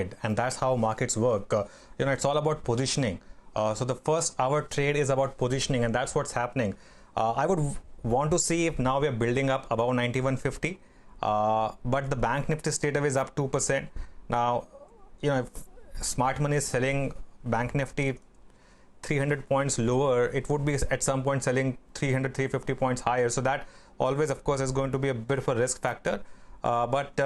ahead, and that's how markets work. It's all about positioning. So the first hour trade is about positioning, and that's what's happening. I would want to see if now we are building up above 9150, but the bank nifty straight away is up 2%. Now, if smart money is selling bank nifty 300 points lower, it would be at some point selling 350 points higher. So that always, of course, is going to be a bit of a risk factor. But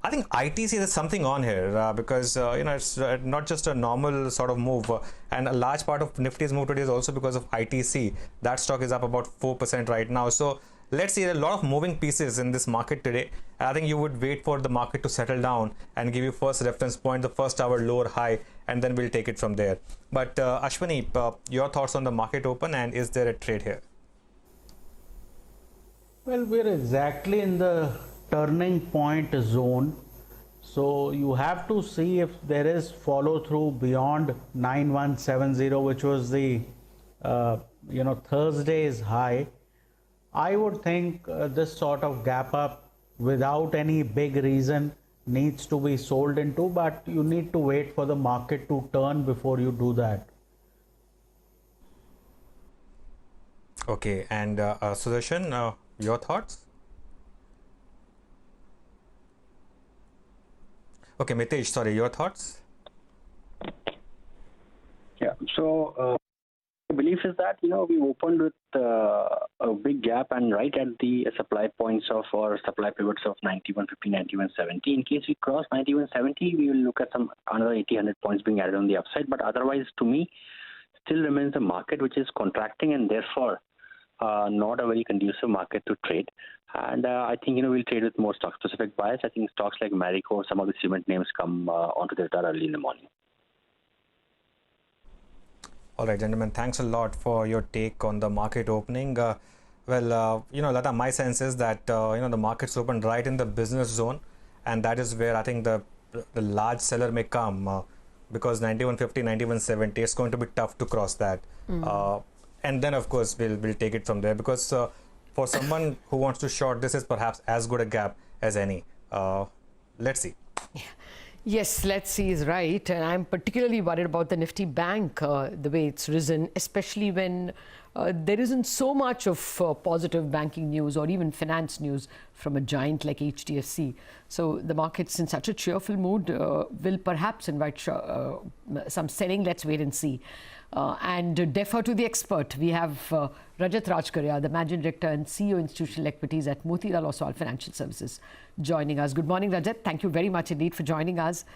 I think ITC, there's something on here because it's not just a normal sort of move, and a large part of Nifty's move today is also because of ITC. That stock is up about 4% right now. So let's see, a lot of moving pieces in this market today. I think you would wait for the market to settle down and give you first reference point, the first hour lower high, and then we'll take it from there. But Ashwani, your thoughts on the market open, and is there a trade here? Well, we're exactly in the turning point zone, so you have to see if there is follow through beyond 9170, which was the Thursday's high. I would think this sort of gap up without any big reason needs to be sold into, but you need to wait for the market to turn before you do that. Okay, and Sudarshan, your thoughts? Okay, Mitesh, sorry, your thoughts? Yeah, so the belief is that, we opened with a big gap and right at the supply points of our supply pivots of 9150, 9170. In case we cross 9170, we will look at some another 80-100 points being added on the upside. But otherwise, to me, still remains a market which is contracting and therefore not a very conducive market to trade. And I think, we'll trade with more stock-specific bias. I think stocks like Marico, some of the cement names come onto the radar early in the morning. All right, gentlemen, thanks a lot for your take on the market opening. Lata, my sense is that, the market's opened right in the business zone, and that is where I think the large seller may come because 9150, 9170, it's going to be tough to cross that. And then, of course, we'll take it from there because for someone who wants to short, this is perhaps as good a gap as any. Let's see. Yes, let's see is right. And I'm particularly worried about the Nifty Bank, the way it's risen, especially when there isn't so much of positive banking news or even finance news from a giant like HDFC. So the market's in such a cheerful mood, will perhaps invite some selling. Let's wait and see. And defer to the expert. We have Rajat Rajgarhia, the Managing Director and CEO Institutional Equities at Motilal Oswal Financial Services, joining us. Good morning, Rajat. Thank you very much indeed for joining us.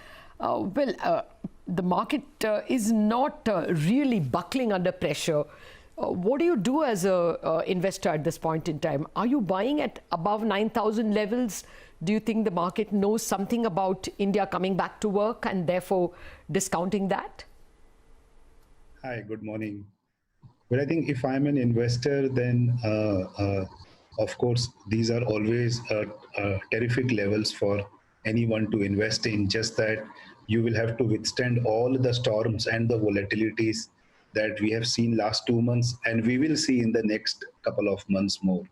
The market is not really buckling under pressure. What do you do as an investor at this point in time? Are you buying at above 9,000 levels? Do you think the market knows something about India coming back to work and therefore discounting that? Hi, good morning. Well, I think if I'm an investor, then of course, these are always terrific levels for anyone to invest in, just that you will have to withstand all the storms and the volatilities that we have seen last 2 months, and we will see in the next couple of months more.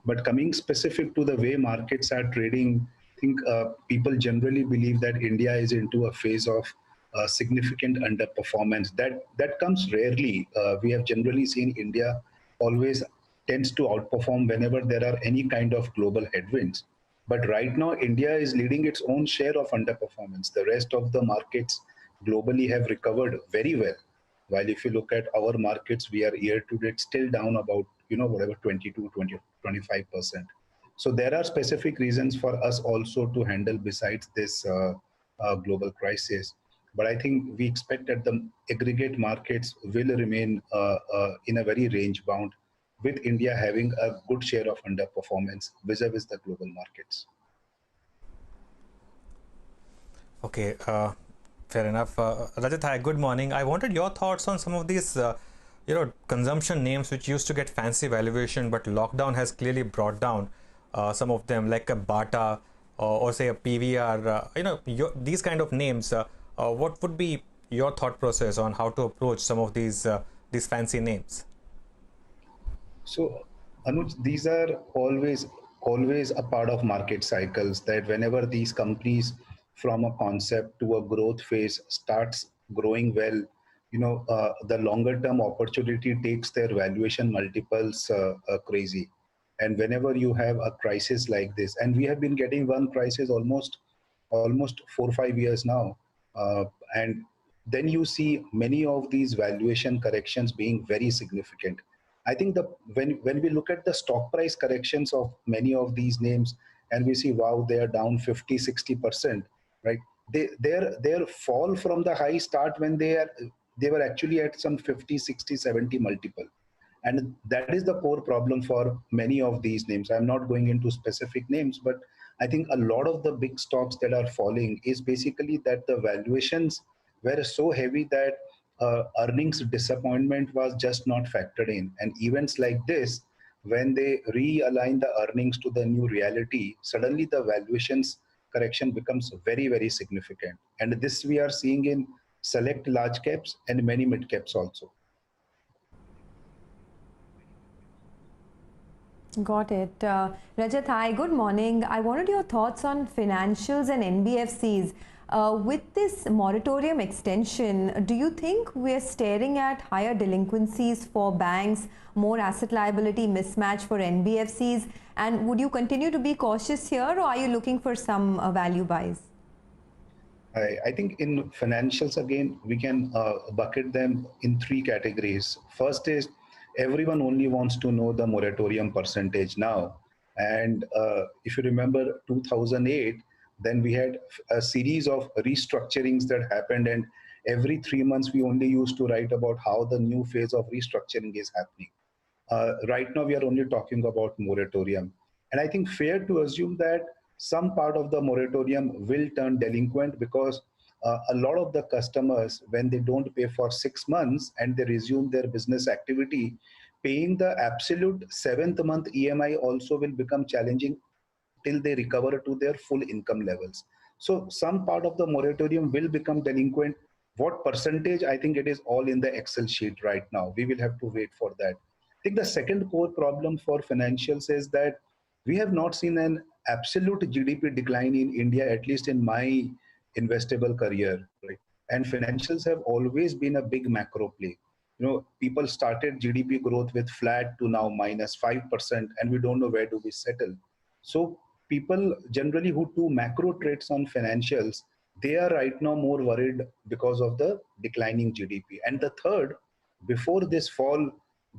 But coming specific to the way markets are trading, I think people generally believe that India is into a phase of significant underperformance. That comes rarely. We have generally seen India always tends to outperform whenever there are any kind of global headwinds. But right now, India is leading its own share of underperformance. The rest of the markets globally have recovered very well. While if you look at our markets, we are year to date still down about, 22, 20, 25%. So there are specific reasons for us also to handle besides this global crisis. But I think we expect that the aggregate markets will remain in a very range bound, with India having a good share of underperformance vis-a-vis the global markets. Okay, fair enough. Rajat, hi, good morning. I wanted your thoughts on some of these, consumption names which used to get fancy valuation, but lockdown has clearly brought down some of them, like a Bata or say a PVR. These kind of names. What would be your thought process on how to approach some of these fancy names? So, Anuj, these are always a part of market cycles, that whenever these companies from a concept to a growth phase starts growing well, the longer term opportunity takes their valuation multiples crazy. And whenever you have a crisis like this, and we have been getting one crisis almost 4 or 5 years now, uh, and then you see many of these valuation corrections being very significant. I think the when we look at the stock price corrections of many of these names, and we see, wow, they are down 50-60%, right? Their fall from the high start when they were actually at some 50, 60, 70 multiple. And that is the core problem for many of these names. I'm not going into specific names, but I think a lot of the big stocks that are falling is basically that the valuations were so heavy that earnings disappointment was just not factored in. And events like this, when they realign the earnings to the new reality, suddenly the valuations correction becomes very, very significant. And this we are seeing in select large caps and many mid caps also. Got it. Rajat, hi, good morning. I wanted your thoughts on financials and NBFCs. With this moratorium extension, do you think we're staring at higher delinquencies for banks, more asset liability mismatch for NBFCs? And would you continue to be cautious here, or are you looking for some value buys? I think in financials, again, we can bucket them in three categories. First is everyone only wants to know the moratorium percentage now. And if you remember 2008, then we had a series of restructurings that happened. And every 3 months, we only used to write about how the new phase of restructuring is happening. Right now, we are only talking about moratorium. And I think fair to assume that some part of the moratorium will turn delinquent because a lot of the customers, when they don't pay for 6 months and they resume their business activity, paying the absolute seventh month EMI also will become challenging till they recover to their full income levels. So some part of the moratorium will become delinquent. What percentage? I think it is all in the Excel sheet right now. We will have to wait for that. I think the second core problem for financials is that we have not seen an absolute GDP decline in India, at least in my investable career, right? And financials have always been a big macro play. People started GDP growth with flat to now -5%, and we don't know where do we settle. So people generally who do macro trades on financials, they are right now more worried because of the declining GDP. And the third, before this fall,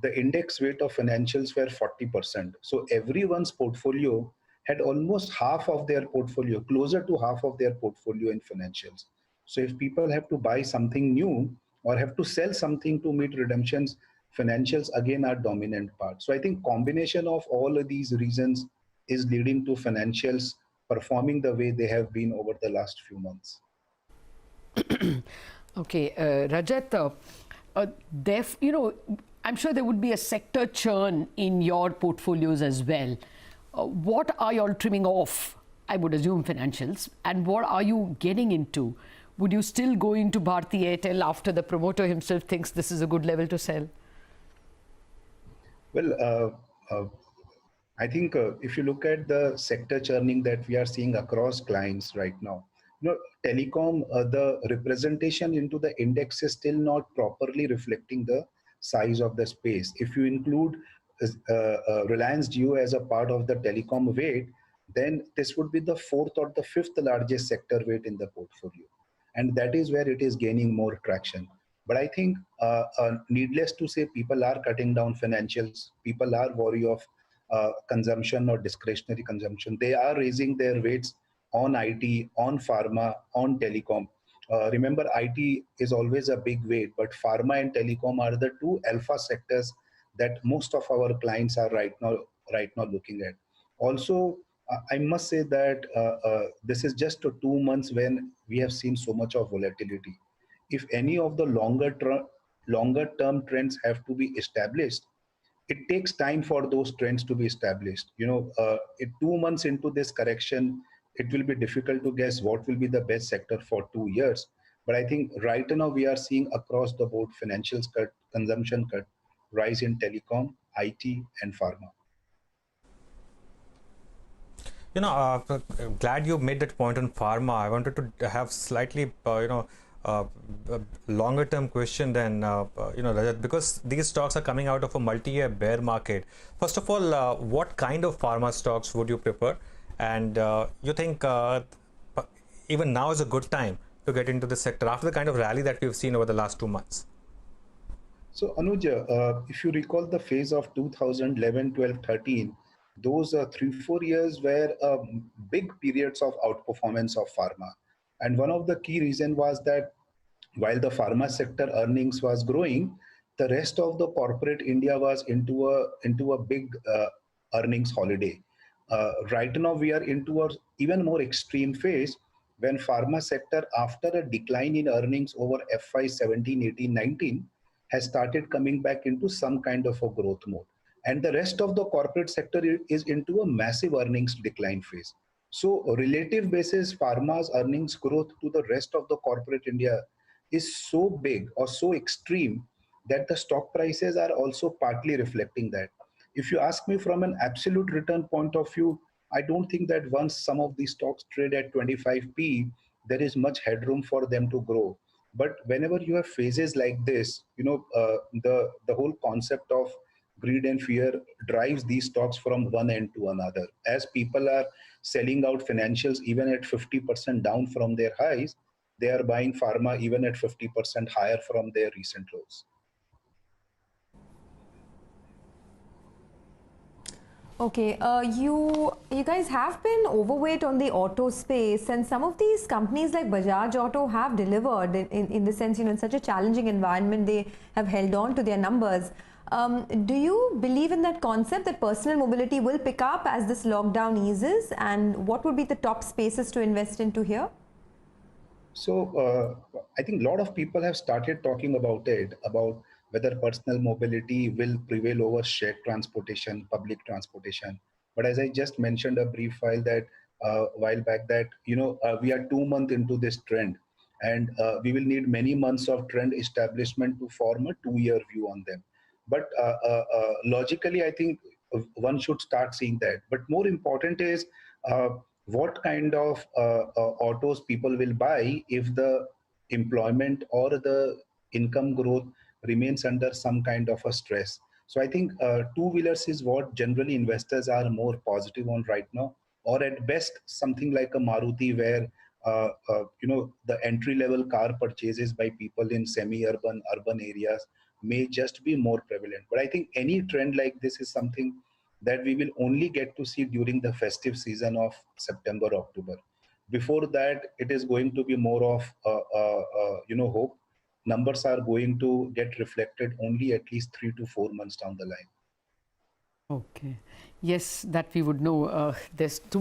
the index weight of financials were 40%. So everyone's portfolio had almost half of their portfolio, closer to half of their portfolio in financials. So if people have to buy something new or have to sell something to meet redemptions, financials again are dominant part. So I think combination of all of these reasons is leading to financials performing the way they have been over the last few months. Okay, Rajat, I'm sure there would be a sector churn in your portfolios as well. What are you all trimming off? I would assume financials. And what are you getting into? Would you still go into Bharti Airtel after the promoter himself thinks this is a good level to sell? Well, I think if you look at the sector churning that we are seeing across clients right now, telecom, the representation into the index is still not properly reflecting the size of the space. If you include Reliance Jio as a part of the telecom weight, then this would be the fourth or the fifth largest sector weight in the portfolio. And that is where it is gaining more traction. But I think, needless to say, people are cutting down financials. People are worried of consumption or discretionary consumption. They are raising their weights on IT, on pharma, on telecom. Remember, IT is always a big weight, but pharma and telecom are the two alpha sectors that most of our clients are right now looking at. Also, I must say that this is just 2 months when we have seen so much of volatility. If any of the longer term trends have to be established, it takes time for those trends to be established. 2 months into this correction, it will be difficult to guess what will be the best sector for 2 years. But I think right now we are seeing across the board financials cut, consumption cut, rise in telecom, IT, and pharma. Glad you made that point on pharma. I wanted to have slightly, uh, longer term question than, Rajat, because these stocks are coming out of a multi-year bear market. First of all, what kind of pharma stocks would you prefer? And you think even now is a good time to get into the sector after the kind of rally that we've seen over the last 2 months? So, Anuj, if you recall the phase of 2011, 12, 13, those 3, 4 years were big periods of outperformance of pharma. And one of the key reason was that while the pharma sector earnings was growing, the rest of the corporate India was into a big earnings holiday. Right now, we are into a even more extreme phase when pharma sector, after a decline in earnings over FY 17, 18, 19, has started coming back into some kind of a growth mode. And the rest of the corporate sector is into a massive earnings decline phase. So, relative basis, pharma's earnings growth to the rest of the corporate India is so big or so extreme that the stock prices are also partly reflecting that. If you ask me from an absolute return point of view, I don't think that once some of these stocks trade at 25p, there is much headroom for them to grow. But whenever you have phases like this, the whole concept of greed and fear drives these stocks from one end to another. As people are selling out financials even at 50% down from their highs, they are buying pharma even at 50% higher from their recent lows. Okay, you guys have been overweight on the auto space, and some of these companies like Bajaj Auto have delivered in the sense, in such a challenging environment, they have held on to their numbers. Do you believe in that concept that personal mobility will pick up as this lockdown eases, and what would be the top spaces to invest into here? So I think a lot of people have started talking about it, about whether personal mobility will prevail over shared transportation, public transportation. But as I just mentioned a brief while back, that we are 2 months into this trend, and we will need many months of trend establishment to form a 2 year view on them. But logically, I think one should start seeing that. But more important is uh, what kind of autos people will buy if the employment or the income growth remains under some kind of a stress. So I think two-wheelers is what generally investors are more positive on right now, or at best something like a Maruti, where the entry-level car purchases by people in semi-urban, urban areas may just be more prevalent. But I think any trend like this is something that we will only get to see during the festive season of September, October. Before that, it is going to be more of hope. Numbers are going to get reflected only at least 3 to 4 months down the line. Okay. Yes, that we would know. There's too many